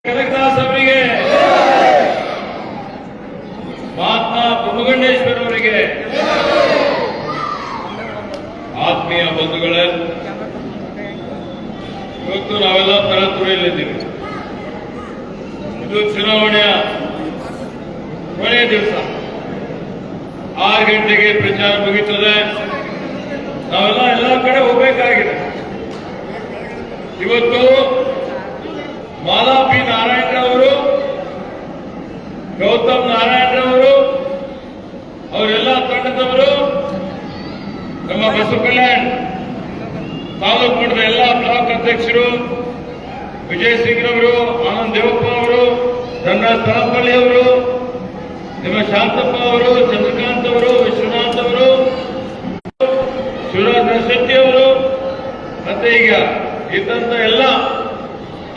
ಕನಕದಾಸ್ ಅವರಿಗೆ, ಮಹಾತ್ಮ ಬೊಮ್ಮಗಂಡೇಶ್ವರ ಅವರಿಗೆ, ಆತ್ಮೀಯ ಬಂಧುಗಳೇ, ಇವತ್ತು ನಾವೆಲ್ಲ ತರಾತುರಿಯಲ್ಲಿದ್ದೀವಿ. ಇದು ಚುನಾವಣೆಯ ಕೊನೆಯ ದಿವಸ. 6 ಗಂಟೆಗೆ ಪ್ರಚಾರ ಮುಗಿಯುತ್ತದೆ. ನಾವೆಲ್ಲ ಎಲ್ಲ ಕಡೆ ಹೋಗಬೇಕಾಗಿದೆ. ಇವತ್ತು ಮಾಲಾ ಪಿ ನಾರಾಯಣರವರು, ಗೌತಮ್ ನಾರಾಯಣರವರು, ಅವರೆಲ್ಲ ತಂಡದವರು, ನಮ್ಮ ಬಸವ ಕಲ್ಯಾಣ ತಾಲೂಕು ಮಟ್ಟದ ಎಲ್ಲ ಬ್ಲಾಕ್ ಅಧ್ಯಕ್ಷರು, ವಿಜಯ್ ಸಿಂಗ್ ರವರು, ಆನಂದ್ ದೇವಪ್ಪ ಅವರು, ಧನರಾಜ್ ತಳಪಳ್ಳಿ ಅವರು, ನಿಮ್ಮ ಶಾಂತಪ್ಪ ಅವರು, ಚಂದ್ರಕಾಂತ್ ಅವರು, ವಿಶ್ವನಾಥ್ ಅವರು, ಶಿವರಾಜ್ ಶೆಟ್ಟಿ ಅವರು, ಮತ್ತೆ ಈಗ ಇದ್ದಂತ ಎಲ್ಲ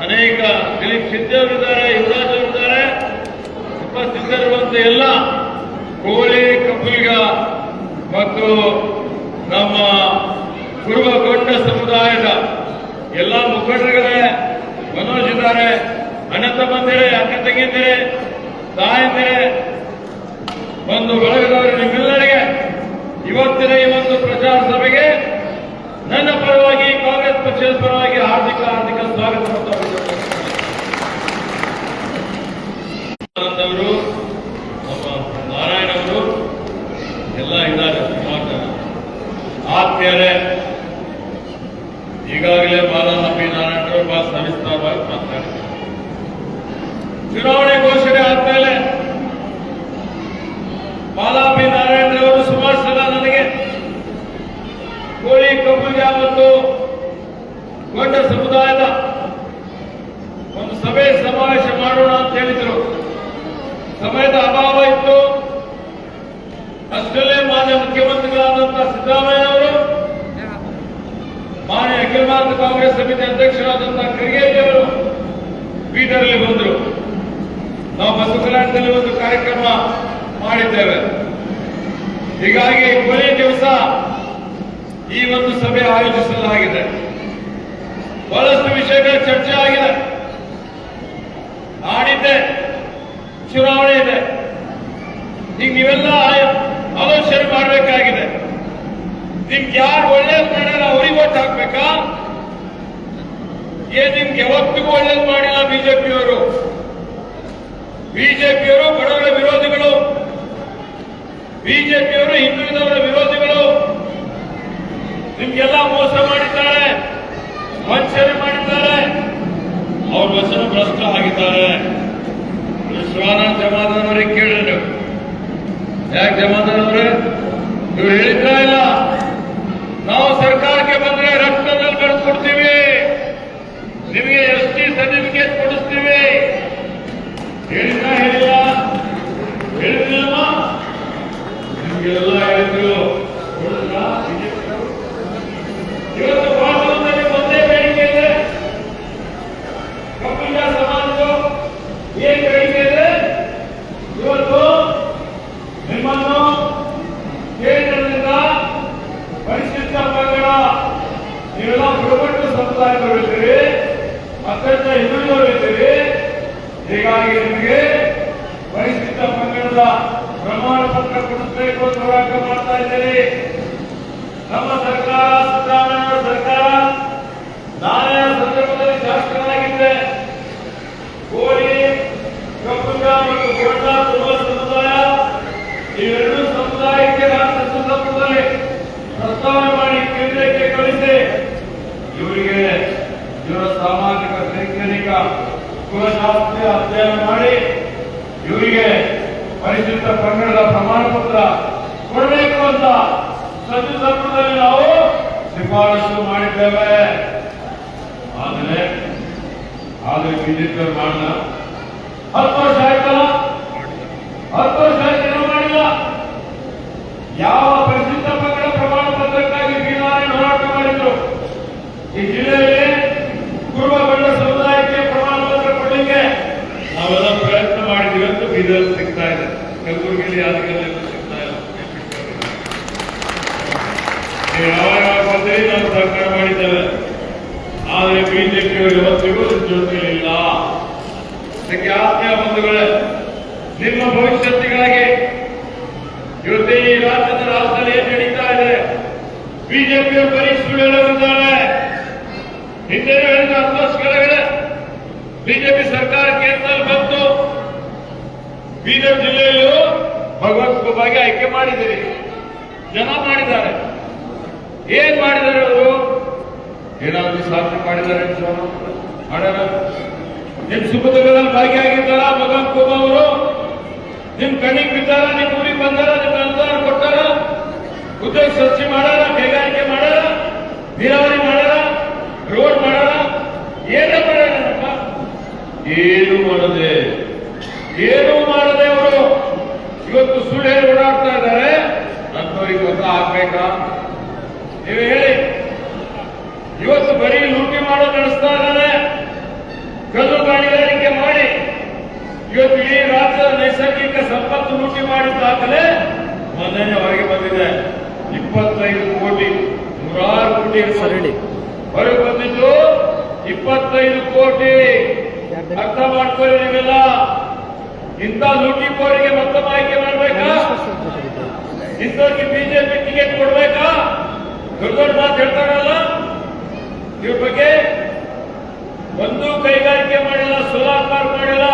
ಅನೇಕ ದಿಲೀಪ್ ಸಿದ್ದೆ ಅವರಿದ್ದಾರೆ, ಯುವರಾಜ್ ಅವರಿದ್ದಾರೆ, ಉಪಸ್ಥಿತರಿರುವಂತ ಎಲ್ಲ ಕೋಳಿ ಕಪಿಲ್ಗ ಮತ್ತು ನಮ್ಮ ಕುರುಬಗೊಂಡ ಸಮುದಾಯದ ಎಲ್ಲ ಮುಖಂಡರುಗಳೇ, ಮನೋಜ್ ಇದ್ದಾರೆ, ಅಣ್ಣ ತಮ್ಮಂದಿರೇ, ಅಕ್ಕ ತಂಗಿಯಂದಿರೇ, ತಾಯಂದಿರೇ, ಒಂದು ಬಳಗದವರು, ನಿಮ್ಮೆಲ್ಲರಿಗೆ ಇವತ್ತಿನ ಈ ಒಂದು ಪ್ರಚಾರ ಸಭೆಗೆ ನನ್ನ ಪರವಾಗಿ, ಕಾಂಗ್ರೆಸ್ ಪಕ್ಷದ ಪರವಾಗಿ ಹಾರ್ದಿಕ ಸ್ವಾಗತ ಅವರು, ನಮ್ಮ ನಾರಾಯಣ ಅವರು ಎಲ್ಲ ಇದ್ದಾರೆ. ಆತ್ಮೀಯರೇ, ಈಗಾಗಲೇ ಮಾಲಾ ಪಿ ನಾರಾಯಣರು ಬಹಳ ಸವಿಸ್ತಾರವಾಗಿ ಮಾತನಾಡಿದ್ದಾರೆ. ಚುನಾವಣೆ ಘೋಷಣೆ ಆದ್ಮೇಲೆ ಮಾಲಾ ಪಿ ನಾರಾಯಣರವರು ಸುಮಾರು ಸಲ ನನಗೆ ಕೋಳಿ ಕಪಿಲ್ಗ ಮತ್ತು ಗೊಂಡ ಸಮುದಾಯದ ಒಂದು ಸಭೆ ಸಮಾವೇಶ ಮಾಡೋಣ ಅಂತ ಹೇಳಿದ್ರು. ಸಮಯದ ಅಭಾವ ಇತ್ತು. ಅಷ್ಟರಲ್ಲೇ ಮಾನ್ಯ ಮುಖ್ಯಮಂತ್ರಿಗಳಾದಂತಹ ಸಿದ್ದರಾಮಯ್ಯ ಅವರು, ಮಾನ್ಯ ಅಖಿಲ ಭಾರತ ಕಾಂಗ್ರೆಸ್ ಸಮಿತಿ ಅಧ್ಯಕ್ಷರಾದಂತಹ ಖರ್ಗೆ ಅವರು ಬೀದರ್ಲ್ಲಿ ಬಂದರು. ನಾವು ಬಸವ ಕಲ್ಯಾಣದಲ್ಲಿ ಒಂದು ಕಾರ್ಯಕ್ರಮ ಮಾಡಿದ್ದೇವೆ. ಹೀಗಾಗಿ ಕೊನೆಯ ದಿವಸ ಈ ಒಂದು ಸಭೆ ಆಯೋಜಿಸಲಾಗಿದೆ. ಬಹಳಷ್ಟು ವಿಷಯಗಳ ಚರ್ಚೆ ಆಗಿದೆ. ನಾಡಿದ್ದೆ ಚುನಾವಣೆ ಇದೆ. ಈಗ ನೀವೆಲ್ಲ ಆಲೋಚನೆ ಮಾಡಬೇಕಾಗಿದೆ. ನಿಮ್ಗೆ ಯಾರು ಒಳ್ಳೇದು ಮಾಡ್ಯಾರ ಅವ್ರಿಗೆ ಓಟ್ ಹಾಕ್ಬೇಕಾ? ನಿಮ್ಗೆ ಯಾವತ್ತಿಗೂ ಒಳ್ಳೇದು ಮಾಡಿಲ್ಲ ಬಿಜೆಪಿಯವರು. ಬಿಜೆಪಿಯವರು ಬಡವರ ವಿರೋಧಿಗಳು, ಬಿಜೆಪಿಯವರು ಹಿಂದುಳಿದವರ ವಿರೋಧಿಗಳು. ನಿಮ್ಗೆಲ್ಲ ಮೋಸ ಮಾಡಿದ್ದಾರೆ, ವಂಚನೆ ಮಾಡಿದ್ದಾರೆ, ಅವ್ರ ವಚನ ಭ್ರಷ್ಟ ಆಗಿದ್ದಾರೆ. ಶಿವಾನಂದ ಜಮಾದಾರವರಿಗೆ ಕೇಳ್ರಿ ನೀವು, ಯಾಕೆ ಜಮಾದಾರವ್ರೆ ಇವ್ರು ಹೇಳಿದ್ರ ಇಲ್ಲ, ನಾವು ಸರ್ಕಾರಕ್ಕೆ ಬಂದ್ರೆ ರಕ್ತದಲ್ಲಿ ಬರೆಸ್ಕೊಡ್ತೀವಿ, ನಿಮಗೆ ST ಸರ್ಟಿಫಿಕೇಟ್ ಕೊಡಿಸ್ತೀವಿ. ಹೇಳಿದ್ರ ಹೇಳಿಲ್ಲ? ಹೇಳಿದ್ರಲ್ಲ, ನಿಮ್ಗೆಲ್ಲ ಹೇಳಿದ್ರು. ಇವತ್ತು ಭಾರತದಲ್ಲಿ ಒಂದೇ ಬೇಡಿಕೆ ಇದೆ. ಕಪಿಲ ಸಮಾಜವು ಏನ್ ಬೇಡಿಕೆ ಇದೆ? ಇವತ್ತು ನಿಮ್ಮನ್ನು ಕೇಂದ್ರದಿಂದ ಪರಿಶಿಷ್ಟ ಪಂಗಡ, ನೀವೆಲ್ಲ ಬುಡಕಟ್ಟು ಸಮುದಾಯದವರು ಇದ್ದೀರಿ, ಅತ್ಯಂತ ಹಿಂದುಳಿದವರು ಇದ್ದೀರಿ. ಹೀಗಾಗಿ ನಿಮಗೆ ಪರಿಶಿಷ್ಟ ಪಂಗಡದ ಪ್ರಮಾಣ ಪತ್ರ ಕೊಡಿಸಬೇಕು ಅಂತ ಹೋರಾಟ ಮಾಡ್ತಾ ಇದ್ದೀರಿ. ನಮ್ಮ ಸರ್ಕಾರ, ಸಿದ್ದರಾಮಯ್ಯ ಸರ್ಕಾರ, ನಾನೇ ಸಂದರ್ಭದಲ್ಲಿ ಶಾಸಕರಾಗಿದ್ದೆ. ಕೋಳಿ ಕಪಿಲ್ಗ ಮತ್ತು ಗೊಂಡ ಕುರುಬ ಸಮುದಾಯ, ಇವೆರಡೂ ಸಮುದಾಯಕ್ಕೆ ರಾಷ್ಟ್ರ ಸಂದರ್ಭದಲ್ಲಿ ಪ್ರಸ್ತಾವನೆ ಮಾಡಿ ಕೇಂದ್ರಕ್ಕೆ ಕಳಿಸಿ ಇವರಿಗೆ ಇವರ ಸಾಮಾಜಿಕ, ಶೈಕ್ಷಣಿಕ, ಕುಲಶಾಸ್ತ್ರೀಯ ಅಧ್ಯಯನ ಮಾಡಿ ಇವರಿಗೆ ಪರಿಶಿಷ್ಟ ಪಂಗಡದ ಪ್ರಮಾಣ ಪತ್ರ ಕೊಡಬೇಕು ಅಂತ ಸಂದರ್ಭದಲ್ಲಿ ನಾವು ಶಿಫಾರಸು ಮಾಡಿದ್ದೇವೆ. ಆದರೆ ಬಿಜೆಪಿ ಮಾಡಲ್ಲ. 10 ವರ್ಷ ಆಯ್ತಲ್ಲ, 10 ವರ್ಷ ಆಯ್ತು ಮಾಡಿಲ್ಲ. ಯಾವ ಪರಿಶಿಷ್ಟ ಪಂಗಡ ಪ್ರಮಾಣ ಪತ್ರಕ್ಕಾಗಿ ಬಿ ನಾರಾಯಣ ಹೋರಾಟ ಮಾಡಿದ್ರು? ಈ ಜಿಲ್ಲೆಯಲ್ಲಿ ಕುರುಬಗೊಂಡ ಸಮುದಾಯಕ್ಕೆ ಪ್ರಮಾಣ ಪತ್ರ ಕೊಡಲಿಕ್ಕೆ ನಾವೆಲ್ಲ ಪ್ರಯತ್ನ ಮಾಡಿದ್ದೀವಿ ಅಂತ ಬೀದರ್ ಸಿಗ್ತಾ ಇದೆ. ಕಲಬುರಗಿಯಲ್ಲಿ ಯಾದಗಿರಿಯಲ್ಲಿ ಸಿಗ್ತಾ ಇಲ್ಲ. ಯಾವ ಪದ್ಧತಿ ನಾವು ಸರ್ಕಾರ ಮಾಡಿದ್ದೇವೆ. ಆದರೆ ಬಿಜೆಪಿಯವರು ಇವತ್ತಿಗೂ ಜೊತೆಲಿಲ್ಲ. ಅದಕ್ಕೆ ಆತ್ಮೀಯ ಬಂಧುಗಳೇ, ನಿಮ್ಮ ಭವಿಷ್ಯತ್ತಿಗಾಗಿ ಇವತ್ತೇ ಈ ರಾಜ್ಯದ ರಾಷ್ಟ್ರದಲ್ಲಿ ಏನ್ ನಡೀತಾ ಇದೆ, ಬಿಜೆಪಿಯ ಬರೀ ಸುಳ್ಳು ಹೇಳುತ್ತಿದ್ದಾರೆ. ಹಿಂದೆ ಹೇಳಿದ 10 ವರ್ಷ ಕೆಳಗಡೆ ಬಿಜೆಪಿ ಸರ್ಕಾರ ಕೇಂದ್ರದಲ್ಲಿ ಬಂತು, ಬೀದರ್ ಜಿಲ್ಲೆಯಲ್ಲೂ ಭಗವಂತ ಖೂಬಾಗೆ ಆಯ್ಕೆ ಮಾಡಿದ್ದೀರಿ, ಜನ ಮಾಡಿದ್ದಾರೆ. ಏನ್ ಮಾಡಿದ್ದಾರೆ ಅವರು? ಏನಾದ್ರು ಸಾಧನೆ ಮಾಡಿದ್ದಾರೆ? ಮಾಡ್ಯಾರ? ನಿಮ್ ಸುಖದಲ್ಲಿ ಭಾಗಿಯಾಗಿದ್ದಾರ ಭಗವಂತ ಖೂಬಾ ಅವರು? ನಿಮ್ ಕಣ್ಣಿಗೆ ಬಿದ್ದಾರ? ನಿಮ್ ಊರಿಗೆ ಬಂದಾರ? ನಿಮ್ ಅನುದಾನ ಕೊಟ್ಟಾರ? ಉದ್ಯೋಗ ಸೃಷ್ಟಿ ಮಾಡ್ಯಾರ? ಕೈಗಾರಿಕೆ ಮಾಡ್ಯಾರ? ನೀರಾವರಿ ಮಾಡ್ಯಾರ? ರೋಡ್ ಮಾಡ್ಯಾರ? ಏನ ಮಾಡ್ಯಾರಪ್ಪ? ಏನು ಮಾಡದೆ ಅವರು ಇವತ್ತು ಸುಳ್ಳು ಹೇಳಿ ಓಡಾಡ್ತಾ ಇದ್ದಾರೆ. ಅಂತವರಿಗೆ ಗೊತ್ತ ಆಗ್ಬೇಕಾ? ನೀವು ಹೇಳಿ. ಇವತ್ತು ಬರೀ ಲೂಟಿ ಮಾಡೋದು ನಡೆಸ್ತಾ ಇದ್ದಾರೆ, ಕಲ್ಲು ಗಣಿಗಾರಿಕೆ ಮಾಡಿ ಇವತ್ತು ಇಡೀ ರಾಜ್ಯದ ನೈಸರ್ಗಿಕ ಸಂಪತ್ತು ಲೂಟಿ ಮಾಡಿದ ದಾಖಲೆ ಮೊನ್ನೆ ಹೊರಗೆ ಬಂದಿದೆ. 25 ಕೋಟಿ, 106 ಕೋಟಿ ಹೊರಗೆ ಬಂದಿದ್ದು 25 ಕೋಟಿ. ಅರ್ಥ ಮಾಡ್ಕೊಳ್ಳಿ ನೀವೆಲ್ಲ. ಇಂಥ ಲೂಟಿ ಕೋರಿಗೆ ಮತ್ತೊಮ್ಮೆ ಆಯ್ಕೆ ಮಾಡ್ಬೇಕಾ? ಇಂಥವ್ರಿಗೆ ಬಿಜೆಪಿ ಟಿಕೆಟ್ ಕೊಡ್ಬೇಕಾ? ದೊಡ್ಡ ದೊಡ್ಡ ಮಾತು ಹೇಳ್ತಾರಲ್ಲ, ಇವ್ರ ಬಗ್ಗೆ ಒಂದು ಕೈಗಾರಿಕೆ ಮಾಡಿಲ್ಲ, ಸೋಲಾರ್ ಪಾರ್ಕ್ ಮಾಡಿಲ್ಲ.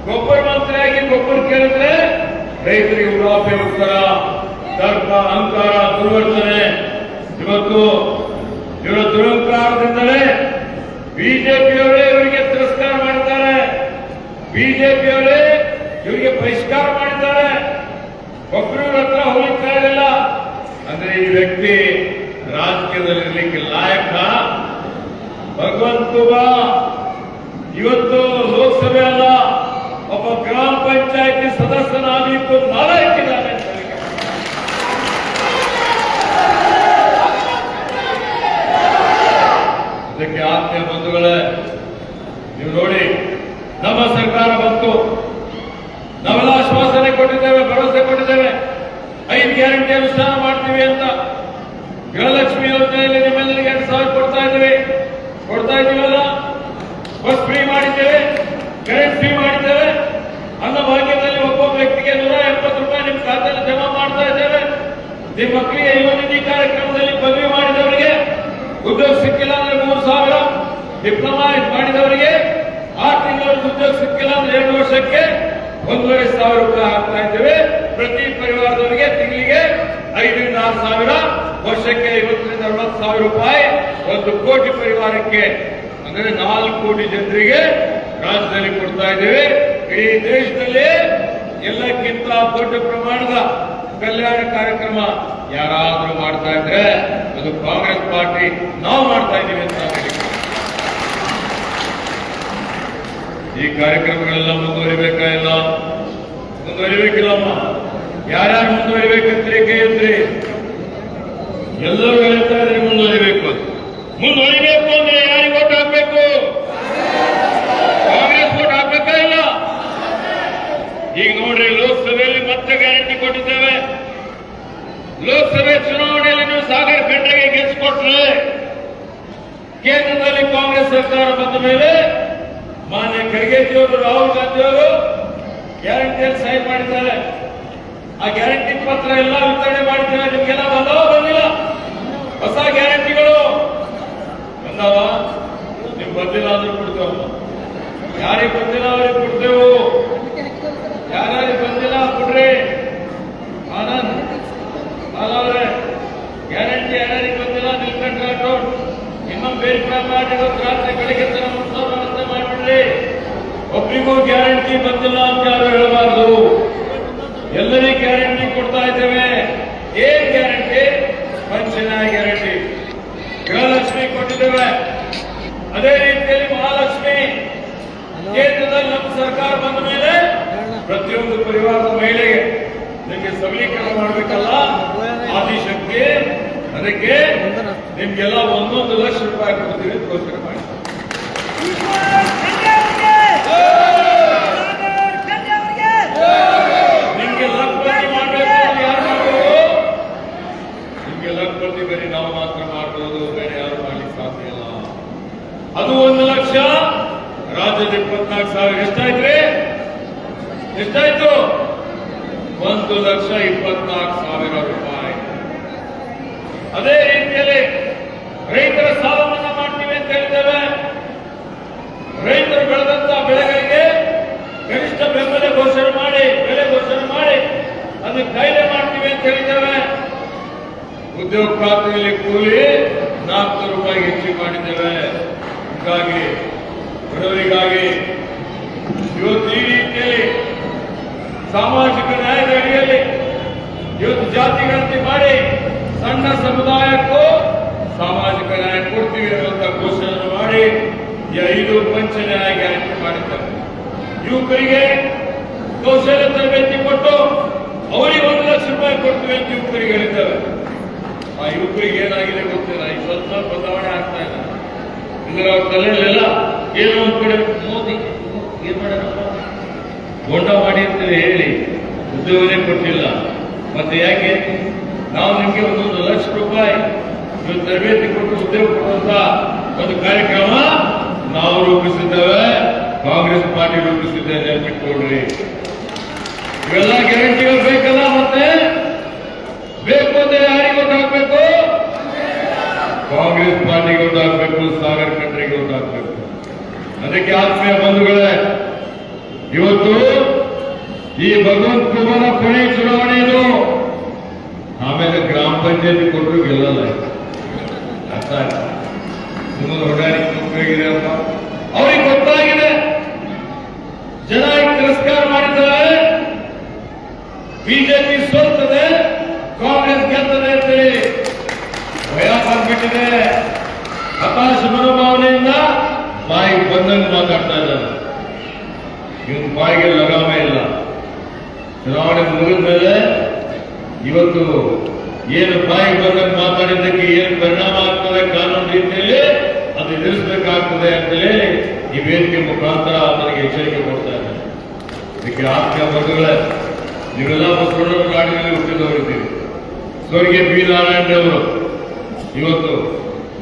ಗೊಬ್ಬರ ಮಂತ್ರಿಯಾಗಿ ಗೊಬ್ಬರ ಕೇಳಿದ್ರೆ ರೈತರಿಗೆ ಉಡಾಫೆ ಉತ್ತರ, ದರ್ಪ, ಅಹಂಕಾರ, ದುರ್ವರ್ತನೆ. ಇವತ್ತು ಇವರ ದುರಹಂಕಾರದಿಂದಲೇ ಬಿಜೆಪಿಯವರೇ ಇವರಿಗೆ ತಿರಸ್ಕಾರ ಮಾಡಿದ್ದಾರೆ, ಬಿಜೆಪಿಯವರೇ ಇವರಿಗೆ ಬಹಿಷ್ಕಾರ ಮಾಡಿದ್ದಾರೆ. ಒಬ್ಬರು ಹತ್ರ ಹೋಗ್ತಾ ಇರಲಿಲ್ಲ ಅಂದ್ರೆ ಈ ವ್ಯಕ್ತಿ ರಾಜಕೀಯದಲ್ಲಿ ಇರಲಿಕ್ಕೆ ಲಾಯಕ? ಭಗವಂತ ಖೂಬಾ ಇವತ್ತು ಲೋಕಸಭೆ ಅಲ್ಲ, ಒಬ್ಬ ಗ್ರಾಮ ಪಂಚಾಯತಿ ಸದಸ್ಯನಾಗಲಿಕ್ಕೂ ನಾಲಾಯಕ್ಕಿದ್ದಾನೆ. ಅದಕ್ಕೆ ಆತ್ಮೀಯ ಬಂಧುಗಳೇ, ನೀವು ನೋಡಿ, ನಮ್ಮ ಸರ್ಕಾರ ಬಂತು, ನಾವೆಲ್ಲ ಆಶ್ವಾಸನೆ ಕೊಟ್ಟಿದ್ದೇವೆ, ಭರವಸೆ ಕೊಟ್ಟಿದ್ದೇವೆ, 5 ಗ್ಯಾರಂಟಿ ಅನುಷ್ಠಾನ ಮಾಡ್ತೀವಿ ಅಂತ. ಗೃಹಲಕ್ಷ್ಮಿ ಯೋಜನೆಯಲ್ಲಿ ನಿಮ್ಮೆಲ್ಲರಿಗೆ 2,000 ಕೊಡ್ತಾ ಇದೀವಲ್ಲ. ಬಸ್ ಫ್ರೀ ಮಾಡಿದ್ದೇವೆ, ಕರೆಂಟ್ ಫ್ರೀ ಮಾಡಿದ್ದೇವೆ. ಅನ್ನಭಾಗ್ಯದಲ್ಲಿ ಒಬ್ಬೊಬ್ಬ ವ್ಯಕ್ತಿಗೆ 180 ರೂಪಾಯಿ ನಿಮ್ಮ ಖಾತೆಯಲ್ಲಿ ಜಮಾ ಮಾಡ್ತಾ ಇದ್ದೇವೆ. ನಿಮ್ಮ ಮಕ್ಕಳಿಗೆ ಯುವ ನಿಧಿ ಕಾರ್ಯಕ್ರಮದಲ್ಲಿ ಪದವಿ ಮಾಡಿದವರಿಗೆ ಉದ್ಯೋಗ ಸಿಕ್ಕಿಲ್ಲ ಅಂದ್ರೆ 3,000, ಡಿಪ್ಲೊಮಾ ಮಾಡಿದವರಿಗೆ 6 ತಿಂಗಳಿಗೆ ಉದ್ಯೋಗ ಸಿಕ್ಕಿಲ್ಲ ಅಂದ್ರೆ 2 ವರ್ಷಕ್ಕೆ 1,500 ರೂಪಾಯಿ ಹಾಕ್ತಾ ಇದ್ದೇವೆ. ಪ್ರತಿ ಪರಿವಾರದವರಿಗೆ ತಿಂಗಳಿಗೆ 5,000 ರಿಂದ 6,000, ವರ್ಷಕ್ಕೆ 50,000 ರಿಂದ 60,000 ರೂಪಾಯಿ. 1 ಕೋಟಿ ಪರಿವಾರಕ್ಕೆ ಅಂದ್ರೆ 4 ಕೋಟಿ ಜನರಿಗೆ ರಾಜ್ಯದಲ್ಲಿ ಕೊಡ್ತಾ ಇದ್ದೇವೆ. ಇಡೀ ದೇಶದಲ್ಲಿ ಎಲ್ಲಕ್ಕಿಂತ ದೊಡ್ಡ ಪ್ರಮಾಣದ ಕಲ್ಯಾಣ ಕಾರ್ಯಕ್ರಮ ಯಾರಾದ್ರೂ ಮಾಡ್ತಾ ಇದ್ರೆ ಅದು ಕಾಂಗ್ರೆಸ್ ಪಾರ್ಟಿ. ನಾವು ಮಾಡ್ತಾ ಇದ್ದೀವಿ ಅಂತ ಹೇಳಿ ಈ ಕಾರ್ಯಕ್ರಮಗಳೆಲ್ಲ ಮುಂದುವರಿಬೇಕಾ? ಇಲ್ಲ ಮುಂದುವರಿಬೇಕಿಲ್ಲಮ್ಮ? ಯಾರ್ಯಾರು ಮುಂದುವರಿಬೇಕಂತ್ರಿ? ಕೈ ಎತ್ತಿ. ಎಲ್ಲರೂ ಹೇಳ್ತಾ ಇದ್ರೆ ಮುಂದುವರಿಬೇಕು. ಮುಂದುವರಿಬೇಕು ಅಂದ್ರೆ ಯಾರಿಗೆ ವೋಟ್ ಹಾಕ್ಬೇಕು? ಕಾಂಗ್ರೆಸ್ ವೋಟ್ ಹಾಕ್ಬೇಕಾ? ಇಲ್ಲ. ಈಗ ನೋಡ್ರಿ, ಲೋಕಸಭೆಯಲ್ಲಿ ಮತ್ತೆ ಗ್ಯಾರಂಟಿ ಕೊಟ್ಟಿದ್ದೇವೆ. ಲೋಕಸಭೆ ಚುನಾವಣೆಯಲ್ಲಿ ನೀವು ಸಾಗರ್ ಖಂಡ್ರೆಗೆ ಗೆಲ್ಲಿಸಿಕೊಟ್ರೆ, ಕೇಂದ್ರದಲ್ಲಿ ಕಾಂಗ್ರೆಸ್ ಸರ್ಕಾರ ಬಂದ ಮೇಲೆ ಮಾನ್ಯ ಖರ್ಗೆಜಿಯವರು, ರಾಹುಲ್ ಗಾಂಧಿಯವರು ಗ್ಯಾರಂಟಿಯಲ್ಲಿ ಸಹಿ ಮಾಡಿದ್ದಾರೆ. ಆ ಗ್ಯಾರಂಟಿ ಪತ್ರ ಎಲ್ಲ ವಿತರಣೆ ಮಾಡಿದ್ದೇವೆ. ನಿಮ್ಗೆಲ್ಲ ಬಂದವ ಬಂದಿಲ್ಲ? ಹೊಸ ಗ್ಯಾರಂಟಿಗಳು ಬಂದವ? ನಿಮ್ ಬಂದಿಲ್ಲ ಅಂದ್ರೆ ಕೊಡ್ತೇವಮ್ಮ. ಯಾರಿಗೆ ಬಂದಿಲ್ಲ ಅವ್ರಿಗೆ ಕೊಡ್ತೇವು. ಯಾರ್ಯಾರಿಗೆ ಬಂದಿಲ್ಲ ಕೊಡ್ರಿ. ಆನಂದ್ ಅವರೇ, ಗ್ಯಾರಂಟಿ ಯಾರ್ಯಾರಿಗೆ ಬಂದಿಲ್ಲ ನಿಲ್ಕಂಡ್ ರಾಠೋಡ್ ಇನ್ನೊಂದು ಬೇರೆ ಮಾಡಿ ರಾತ್ರಿ ಬೆಳಿಗ್ಗೆ ತನ ವ್ಯವಸ್ಥೆ ಮಾಡಿಬಿಡ್ರಿ. ಒಬ್ಬರಿಗೂ ಗ್ಯಾರಂಟಿ ಬಂದಿಲ್ಲ ಅಂತ ಯಾರು ಹೇಳಬಾರ್ದು. ಎಲ್ಲರಿಗೂ ಗ್ಯಾರಂಟಿ ಕೊಡ್ತಾ ಇದ್ದೇವೆ. ಏನ್ ಗ್ಯಾರಂಟಿ? ಪಂಚನ ಗ್ಯಾರಂಟಿ, ಗೃಹಲಕ್ಷ್ಮಿ ಕೊಟ್ಟಿದ್ದೇವೆ. ಅದೇ ರೀತಿಯಲ್ಲಿ ಮಹಾಲಕ್ಷ್ಮಿ ಕೇಂದ್ರದಲ್ಲಿ ನಮ್ಮ ಸರ್ಕಾರ ಬಂದ ಮೇಲೆ ಪ್ರತಿಯೊಂದು ಪರಿವಾರದ ಮಹಿಳೆಗೆ ನಿಮಗೆ ಸಬಲೀಕರಣ ಮಾಡಬೇಕಲ್ಲ, ಆದಿಶಕ್ತಿ. ಅದಕ್ಕೆ ನಿಮ್ಗೆಲ್ಲ 1 ಲಕ್ಷ ರೂಪಾಯಿ ಕೊಡ್ತೀವಿ ಅಂತ ಘೋಷಣೆ ಮಾಡಿ. ನಿಮ್ಗೆ ಲಕ್ಷಪತಿ ಮಾಡಬೇಕು. ಯಾರು ಮಾಡಬಹುದು? ನಿಮ್ಗೆ ಲಕ್ಷಪತಿ ಬರೀ ನಾವು ಮಾತ್ರ ಮಾಡಬಹುದು, ಬೇರೆ ಯಾರು ಮಾಡ್ಲಿಕ್ಕೆ ಸಾಧ್ಯ ಇಲ್ಲ. ಅದು 1 ಲಕ್ಷ ರಾಜ್ಯದ 24 ಸಾವಿರ ಎಷ್ಟಾಯ್ತ್ರಿ? ಎಷ್ಟಾಯ್ತು? 1,24,000 ರೂಪಾಯಿ. ಅದೇ ರೀತಿಯಲ್ಲಿ ರೈತರ ಸಾಲ ಮನ್ನಾ ಮಾಡ್ತೀವಿ ಅಂತ ಹೇಳಿದ್ದೇವೆ. ರೈತರು ಬೆಳೆದಂತ ಬೆಳೆಗಳಿಗೆ ಕನಿಷ್ಠ ಬೆಂಬಲ ಘೋಷಣೆ ಮಾಡಿ, ಬೆಲೆ ಘೋಷಣೆ ಮಾಡಿ ಅದನ್ನು ಕಾಯ್ದೆ ಮಾಡ್ತೀವಿ ಅಂತ ಹೇಳಿದ್ದೇವೆ. ಉದ್ಯೋಗ ಖಾತೆಯಲ್ಲಿ ಕೂಲಿ 400 ರೂಪಾಯಿ ಹೆಚ್ಚು ಮಾಡಿದ್ದೇವೆ. ಹೀಗಾಗಿ ಬಡವರಿಗಾಗಿ ಇವತ್ತು ಈ ರೀತಿಯಲ್ಲಿ ಸಾಮಾಜಿಕ ನ್ಯಾಯದ ಅಡಿಯಲ್ಲಿ ಇವತ್ತು ಜಾತಿ ಗಣತಿ ಮಾಡಿ ಸಣ್ಣ ಸಮುದಾಯಕ್ಕೂ ಸಾಮಾಜಿಕ ನ್ಯಾಯ ಕೊಡ್ತೀವಿ ಅನ್ನುವಂತ ಘೋಷಣೆ ಮಾಡಿ 5 ಪಂಚ ನ್ಯಾಯ ಗ್ಯಾರಂಟಿ ಮಾಡಿದ್ದಾರೆ. ಯುವಕರಿಗೆ ಕೌಶಲ್ಯ ತರಬೇತಿ ಕೊಟ್ಟು ಅವರಿಗೆ 1 ಲಕ್ಷ ರೂಪಾಯಿ ಕೊಡ್ತೀವಿ ಅಂತ ಯುವಕರಿಗೆ ಹೇಳಿದ್ದಾರೆ. ಆ ಯುವಕರಿಗೆ ಏನಾಗಿದೆ ಗೊತ್ತಿಲ್ಲ, ಈ ಸ್ವಲ್ಪ ಬದಲಾವಣೆ ಆಗ್ತಾ ಇಲ್ಲ. ಇಲ್ಲರ ಅವ್ರ ತಲೆಯಲ್ಲೆಲ್ಲ ಏನೋ ಒಂದ್ ಕಡೆ ಮೋದಿ ಏನ್ ಮಾಡಪ್ಪ ಗೊಂಡ ಮಾಡಿ ಅಂತ ಹೇಳಿ ಉದ್ಯೋಗನೇ ಕೊಟ್ಟಿಲ್ಲ. ಮತ್ತೆ ಯಾಕೆ ನಾವು ನಿಮ್ಗೆ 1 ಲಕ್ಷ ರೂಪಾಯಿ ತರಬೇತಿ ಕೊಟ್ಟು ಉದ್ಯೋಗ ಕೊಡುವಂತ ಒಂದು ಕಾರ್ಯಕ್ರಮ ನಾವು ರೂಪಿಸಿದ್ದೇವೆ, ಕಾಂಗ್ರೆಸ್ ಪಾರ್ಟಿ ರೂಪಿಸಿದ್ದೆ, ನೆನಪಿಟ್ಕೊಳ್ರಿ. ಇವೆಲ್ಲ ಗ್ಯಾರಂಟಿಗಳು ಬೇಕಲ್ಲ, ಮತ್ತೆ ಬೇಕು ಅಂದ್ರೆ ಯಾರಿಗೆ ಹಾಕ್ಬೇಕು? ಕಾಂಗ್ರೆಸ್ ಪಾರ್ಟಿಗೆ ಹಾಕ್ಬೇಕು, ಸಾಗರ್ ಖಂಡ್ರಿಗೆ ಹಾಕ್ಬೇಕು. ಅದಕ್ಕೆ ಆತ್ಮೀಯ ಬಂಧುಗಳೇ, ಇವತ್ತು ಈ ಭಗವಂತ ಕುಮಾರ ಕೊನೆ ಚುನಾವಣೆ ಇದು. ಆಮೇಲೆ ಗ್ರಾಮ ಪಂಚಾಯತಿ ಕೊಟ್ಟರು ಗೆಲ್ಲಲ್ಲ. ಅರ್ಥ ಆಯ್ತು? ಸುಮ್ಮನೆ ಹೊಡಾಡಿಕೆ ಉಪಯೋಗಿದೆ ಅಂತ ಅವ್ರಿಗೆ ಗೊತ್ತಾಗಿದೆ. ಜನ ತಿರಸ್ಕಾರ ಮಾಡಿದ್ದಾರೆ. ಬಿಜೆಪಿ ಸೋಲ್ತದೆ, ಕಾಂಗ್ರೆಸ್ ಗೆಲ್ತದೆ ಅಂತೇಳಿ ಭಯ ಬಂದ್ಬಿಟ್ಟಿದೆ. ಹತಾಶ ಮನೋಭಾವನೆಯಿಂದ ಬಾಯಿಗೆ ಬಂದಂಗೆ ಮಾತಾಡ್ತಾ ಇದ್ದಾರೆ. ಇವನ್ ಬಾಯಿಗೆ ಲಗಾಮೇ ಇಲ್ಲ. ಚುನಾವಣೆ ಮುಗಿದ ಮೇಲೆ ಇವತ್ತು ಏನು ಬಾಯಿಗೆ ಬಂದಂಗೆ ಮಾತಾಡಿದ್ದಕ್ಕೆ ಏನು ಪರಿಣಾಮ ಆಗ್ತದೆ ಕಾನೂನು ರೀತಿಯಲ್ಲಿ ಅದು ಎದುರಿಸಬೇಕಾಗ್ತದೆ ಅಂತೇಳಿ ಈ ವೇದಿಕೆ ಮುಖಾಂತರ ನನಗೆ ಎಚ್ಚರಿಕೆ ಕೊಡ್ತಾ ಇದ್ದಾರೆ. ಇದಕ್ಕೆ ಆತ್ಮೀಯ ಬಂಧುಗಳೇ, ನೀವೆಲ್ಲ ಬಸವಣ್ಣನ ನಾಡಿನಲ್ಲಿ ಹುಟ್ಟಿದವರಿದ್ದೀರಿ. ಸ್ವರ್ಗೀಯ ಬಿ ನಾರಾಯಣರವರು ಇವತ್ತು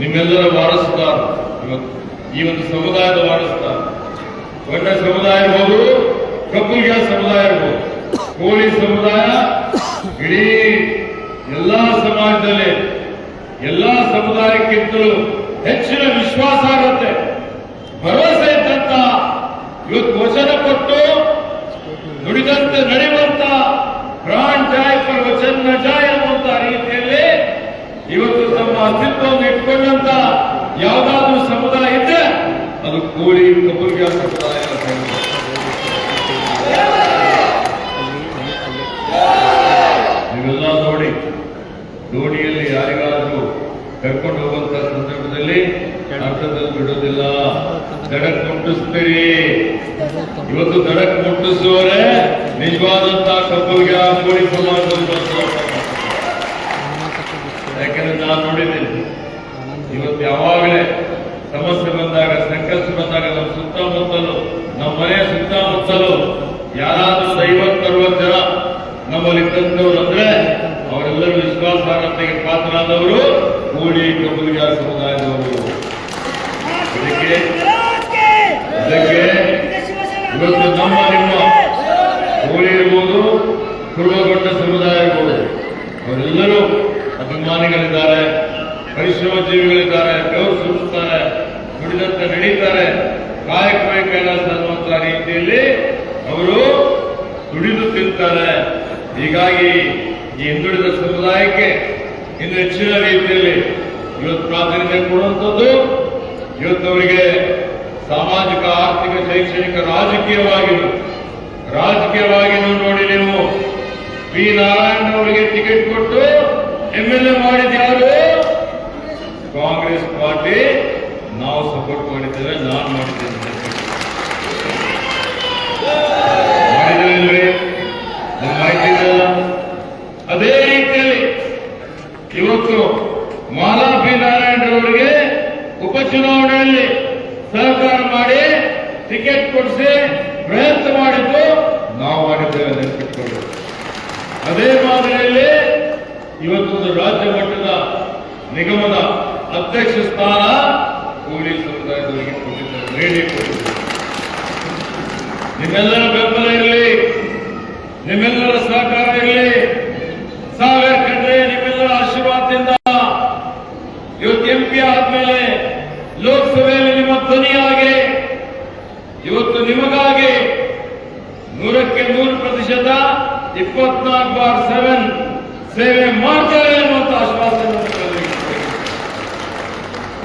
ನಿಮ್ಮೆಲ್ಲರ ವಾರಸುದಾರ. ಇವತ್ತು ಈ ಒಂದು ಸಮುದಾಯದ ವಾರಸುದಾರ. ಒಳ್ಳೆ ಸಮುದಾಯ ಇರ್ಬೋದು, ಕಬ್ಬುಲ್ಗಿಯ ಸಮುದಾಯ ಇರ್ಬೋದು, ಕೋಳಿ ಸಮುದಾಯ, ಇಡೀ ಎಲ್ಲಾ ಸಮಾಜದಲ್ಲಿ ಎಲ್ಲಾ ಸಮುದಾಯಕ್ಕಿಂತಲೂ ಹೆಚ್ಚಿನ ವಿಶ್ವಾಸಾರ್ಹತೆ, ಭರವಸೆ ಇದ್ದಂತ ಇವತ್ತು ವಚನ ಕೊಟ್ಟು ನುಡಿದಂತೆ ನಡೆಯುವಂತ ಪ್ರಾಣ ಜಾಯ್ ಪರ್ ವಚನ ನ ಜಾಯ್ ಅನ್ನುವಂತ ರೀತಿಯಲ್ಲಿ ಇವತ್ತು ತಮ್ಮ ಅಸ್ತಿತ್ವವನ್ನು ಇಟ್ಕೊಂಡಂತ ಯಾವುದಾದ್ರೂ ಸಮುದಾಯ ಇದ್ದರೆ ಅದು ಕೋಳಿ ಕಬ್ಬುಲ್ಗಿಯ ಸಮುದಾಯ. ನೀವೆಲ್ಲ ನೋಡಿ, ದೋಣಿಯಲ್ಲಿ ಯಾರಿಗಾದ್ರೂ ಕರ್ಕೊಂಡು ಹೋಗುವಂತ ಸಂದರ್ಭದಲ್ಲಿ ಅರ್ಥದಲ್ಲಿ ಬಿಡೋದಿಲ್ಲ, ದಡಕ್ ಮುಟ್ಟಿಸ್ತೀರಿ. ಇವತ್ತು ದಡಕ್ ಮುಟ್ಟಿಸುವವರೇ ನಿಜವಾದಂತ ಕಬ್ಬುಲ್ಗಿಯ ಕೋಳಿ ಸಮಾಜದಲ್ಲಿ. ಯಾಕೆಂದ್ರೆ ನಾನು ನೋಡಿದ್ದೀನಿ, ಇವತ್ತು ಯಾವಾಗಲೇ ಸಮಸ್ಯೆ ಬಂದಾಗ, ಸಂಕಷ್ಟ ಬಂದಾಗ ನಮ್ಮ ಸುತ್ತಮುತ್ತಲು, ನಮ್ಮ ಮನೆಯ ಸುತ್ತಮುತ್ತಲು ಯಾರಾದ್ರೂ 50-60 ಜನ ನಮ್ಮಲ್ಲಿ ತಂದವರು ಅಂದ್ರೆ ಅವರೆಲ್ಲರೂ ವಿಶ್ವಾಸಾರ್ಹತೆಗೆ ಪಾತ್ರರಾದವರು ಕೋಳಿ ಕಬ್ಬುಲ್ಗಿಯ ಸಮುದಾಯದವರು. ಇದಕ್ಕೆ ಇವತ್ತು ನಮ್ಮ ನಿಮ್ಮ ಕೋಳಿ ಇರ್ಬೋದು, ಕುರುಬಗೊಡ್ಡ ಸಮುದಾಯ ಇರ್ಬೋದು, ಅವರೆಲ್ಲರೂ ಅಭಿಮಾನಿಗಳಿದ್ದಾರೆ, ಪರಿಶ್ರಮ ಜೀವಿಗಳಿದ್ದಾರೆ, ಬೆವರು ಸುರಿಸ್ತಾರೆ, ನುಡಿದಂತೆ ನಡೀತಾರೆ, ಕಾಯಕವೇ ಕೈಲಾಸ ಅನ್ನುವಂತ ರೀತಿಯಲ್ಲಿ ಅವರು ದುಡಿದು ತಿಂತಾರೆ. ಹೀಗಾಗಿ ಈ ಹಿಂದುಳಿದ ಸಮುದಾಯಕ್ಕೆ ಇನ್ನು ಹೆಚ್ಚಿನ ರೀತಿಯಲ್ಲಿ ಇವತ್ತು ಪ್ರಾಧಾನ್ಯ ಕೊಡುವಂಥದ್ದು, ಇವತ್ತು ಅವರಿಗೆ ಸಾಮಾಜಿಕ, ಆರ್ಥಿಕ, ಶೈಕ್ಷಣಿಕ, ರಾಜಕೀಯವಾಗಿನೂ ನೋಡಿ, ನೀವು ಬಿ ನಾರಾಯಣ ಅವರಿಗೆ ಟಿಕೆಟ್ ಕೊಟ್ಟು MLA ಮಾಡಿದ್ಯಾರು? ಕಾಂಗ್ರೆಸ್ ಪಾರ್ಟಿ. ನಾವು ಸಪೋರ್ಟ್ ಮಾಡಿದ್ದೇವೆ, ನಾನು ಮಾಡಿದ್ದೇನೆ. ಮಾಡಿದ್ದೇವೆ, ಮಾಹಿತಿ ಇದೆಯಲ್ಲ. ಅದೇ ರೀತಿಯಲ್ಲಿ ಇವತ್ತು ಮಾಲಾ ಬಿ ನಾರಾಯಣರವರಿಗೆ ಉಪಚುನಾವಣೆಯಲ್ಲಿ ಸಹಕಾರ ಮಾಡಿ ಟಿಕೆಟ್ ಕೊಡಿಸಿ ಪ್ರಯತ್ನ ಮಾಡಿದ್ದು ನಾವು ಮಾಡಿದ್ದೇವೆ, ನೆನಪಿಟ್ಕೊಂಡು. ಅದೇ ಮಾದರಿಯಲ್ಲಿ ಇವತ್ತೊಂದು ರಾಜ್ಯ ಮಟ್ಟದ ನಿಗಮದ ಅಧ್ಯಕ್ಷ ಸ್ಥಾನ ಕೋಳಿ ಸಮುದಾಯದವರಿಗೆ ಕೊಟ್ಟಿದ್ದಾರೆ, ಕೊಟ್ಟಿದ್ದಾರೆ. ನಿಮ್ಮೆಲ್ಲರ ಬೆಂಬಲ ಇರಲಿ, ನಿಮ್ಮೆಲ್ಲರ ಸಹಕಾರ ಇರಲಿ. ಸಾಗರ್ ಖಂಡ್ರೆ ನಿಮ್ಮೆಲ್ಲರ ಆಶೀರ್ವಾದದಿಂದ ಇವತ್ತು MP ಆದ್ಮೇಲೆ ಲೋಕಸಭೆಯಲ್ಲಿ ನಿಮ್ಮ ಧ್ವನಿಯಾಗಿ ಇವತ್ತು ನಿಮಗಾಗಿ 100% 24/7 ಸೇವೆ ಮಾಡ್ತಾರೆ ಅನ್ನುವಂಥ ಆಶ್ವಾಸನೆ.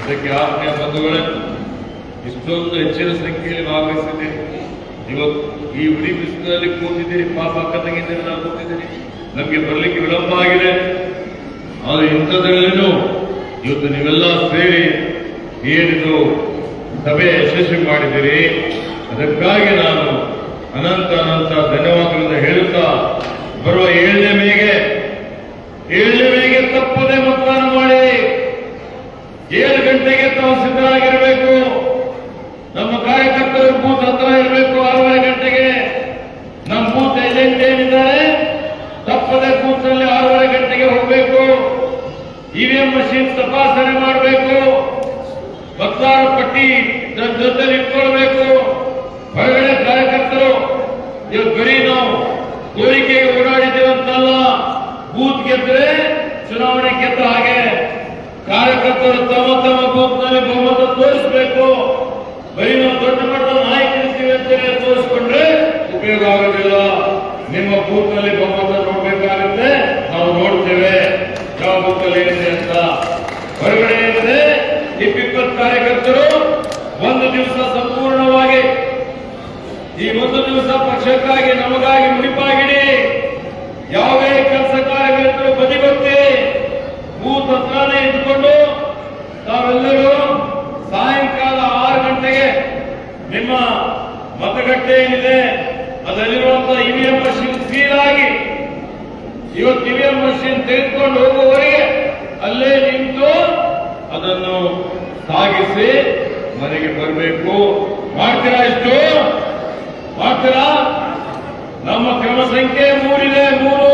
ಅದಕ್ಕೆ ಆತ್ಮೀಯ ಬಂಧುಗಳೇ, ಇಷ್ಟೊಂದು ಹೆಚ್ಚಿನ ಸಂಖ್ಯೆಯಲ್ಲಿ ಭಾಗವಹಿಸಿದ್ದೀರಿ. ಇವತ್ತು ಈ ಉಡಿ ಬಿಸಿಲಲ್ಲಿ ಕೂತಿದ್ದೀರಿ, ಪಾಪ ಅಕ್ಕ ತಂಗಿದ್ದೀರಿ, ನಾವು ಕೂತಿದ್ದೀರಿ. ನಮಗೆ ಬರಲಿಕ್ಕೆ ವಿಳಂಬ ಆಗಿದೆ. ಆದರೆ ಇಂಥದ್ರಲ್ಲೇನು ಇವತ್ತು ನೀವೆಲ್ಲ ಸೇರಿ ಏನಿದು ಸಭೆ ಯಶಸ್ವಿ ಮಾಡಿದ್ದೀರಿ, ಅದಕ್ಕಾಗಿ ನಾನು ಅನಂತ ಧನ್ಯವಾದಗಳನ್ನು ಹೇಳುತ್ತಾ, ಬರುವ 7ನೇ ಮೇಗೆ ತಪ್ಪದೆ ಮತದಾನ ಮಾಡಿ. 7 ಗಂಟೆಗೆ ತಾವು ಸಿದ್ಧರಾಗಿರಬೇಕು. ನಮ್ಮ ಕಾರ್ಯಕರ್ತರು ಬೂತ್ ಹತ್ರ ಇರಬೇಕು. 6:30 ಗಂಟೆಗೆ ನಮ್ಮ ಬೂತ್ ಏಜೆಂಟ್ ಏನಿದ್ದಾರೆ ತಪ್ಪದೆ ಬೂತ್ ನಲ್ಲಿ 6:30 ಗಂಟೆಗೆ ಹೋಗಬೇಕು. EVM ಮಷೀನ್ ತಪಾಸಣೆ ಮಾಡಬೇಕು. ಮತದಾರ ಪಟ್ಟಿ ಜೊತೆ ಇಟ್ಕೊಳ್ಬೇಕು. ಹೊರಗಡೆ ಕಾರ್ಯಕರ್ತರು ಇವತ್ತು ಬರೀ ನಾವು ಕೋರಿಕೆಗೆ ಓಡಾಡಿದ್ದೇವಂತಲ್ಲ, ಬೂತ್ ಗೆದ್ರೆ ಚುನಾವಣೆ ಗೆದ್ದ ಹಾಗೆ ಕಾರ್ಯಕರ್ತರು ತಮ್ಮ ಬೂತ್ ನಲ್ಲಿ ಬಹುಮತ ತೋರಿಸಬೇಕು. ಬರೀ ನಾವು ದೊಡ್ಡ ಮಟ್ಟದ ನಾಯಕರಿದ್ದೀವಿ ಅಂತ ತೋರಿಸ್ಕೊಂಡ್ರೆ ಉಪಯೋಗ ಆಗೋದಿಲ್ಲ. ನಿಮ್ಮ ಬೂತ್ ನಲ್ಲಿ ಬಹುಮತ ನೋಡ್ಬೇಕಾಗುತ್ತೆ. ನಾವು ನೋಡ್ತೇವೆ ಯಾವ ಬೂತ್ ಅಲ್ಲಿ ಏನಿದೆ ಅಂತ. ಹೊರಗಡೆ ಏನಿದೆ 20 ಕಾರ್ಯಕರ್ತರು ಒಂದು ದಿವಸ ಸಂಪೂರ್ಣವಾಗಿ ಈ ಒಂದು ದಿವಸ ಪಕ್ಷಕ್ಕಾಗಿ ನಮಗಾಗಿ ಮುಡಿಪಾಗಿಡಿ. ಯಾವುದೇ ಕೆಲಸ ಕಾರ್ಯಕರ್ತರು ಬದಿಗೊತ್ತಿ ಬೂತ್ ಹತ್ರನೇ ಇದ್ದುಕೊಂಡು ತಾವೆಲ್ಲರೂ ಸಾಯಂಕಾಲ 6 ಗಂಟೆಗೆ ನಿಮ್ಮ ಮತಗಟ್ಟೆ ಏನಿದೆ ಅದರಲ್ಲಿರುವಂತಹ EVM ಮಷೀನ್ ಸೀಲ್ ಆಗಿ ಇವತ್ತು EVM ಮಷೀನ್ ತೆಗೆದುಕೊಂಡು ಹೋಗುವವರೆಗೆ ಅಲ್ಲೇ ನಿಂತು ಅದನ್ನು ಸಾಗಿಸಿ ಮನೆಗೆ ಬರಬೇಕು. ಮಾಡ್ತೀರಾ? ಇಷ್ಟು ಮಾಡ್ತೀರಾ? ನಮ್ಮ ಕ್ರಮ ಸಂಖ್ಯೆ 3 ಇದೆ. 3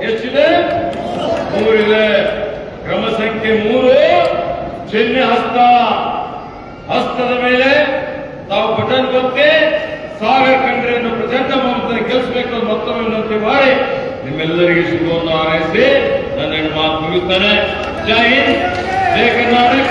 ಎಷ್ಟಿದೆ? 3 ಇದೆ. ಕ್ರಮ ಸಂಖ್ಯೆ 3 ಚಿಹ್ನೆ ಹಸ್ತದ ಮೇಲೆ ತಾವು ಬಟನ್ ಒತ್ತಿ ಸಾಗರ್ ಖಂಡ್ರೆಯನ್ನು ಪ್ರಚಂಡ ಬಹುಮತದಲ್ಲಿ ಗೆಲ್ಲಿಸಬೇಕು ಅಂತ ಮತ್ತೊಮ್ಮೆ ವಿನಂತಿ ಮಾಡಿ ನಿಮ್ಮೆಲ್ಲರಿಗೆ ಶುಭವನ್ನು ಹಾರೈಸಿ ನನ್ನ ಮಾತು ಮುಗಿಸ್ತಾನೆ. ಜೈ ಹಿಂದ್, ಜೈ ಕರ್ನಾಟಕ.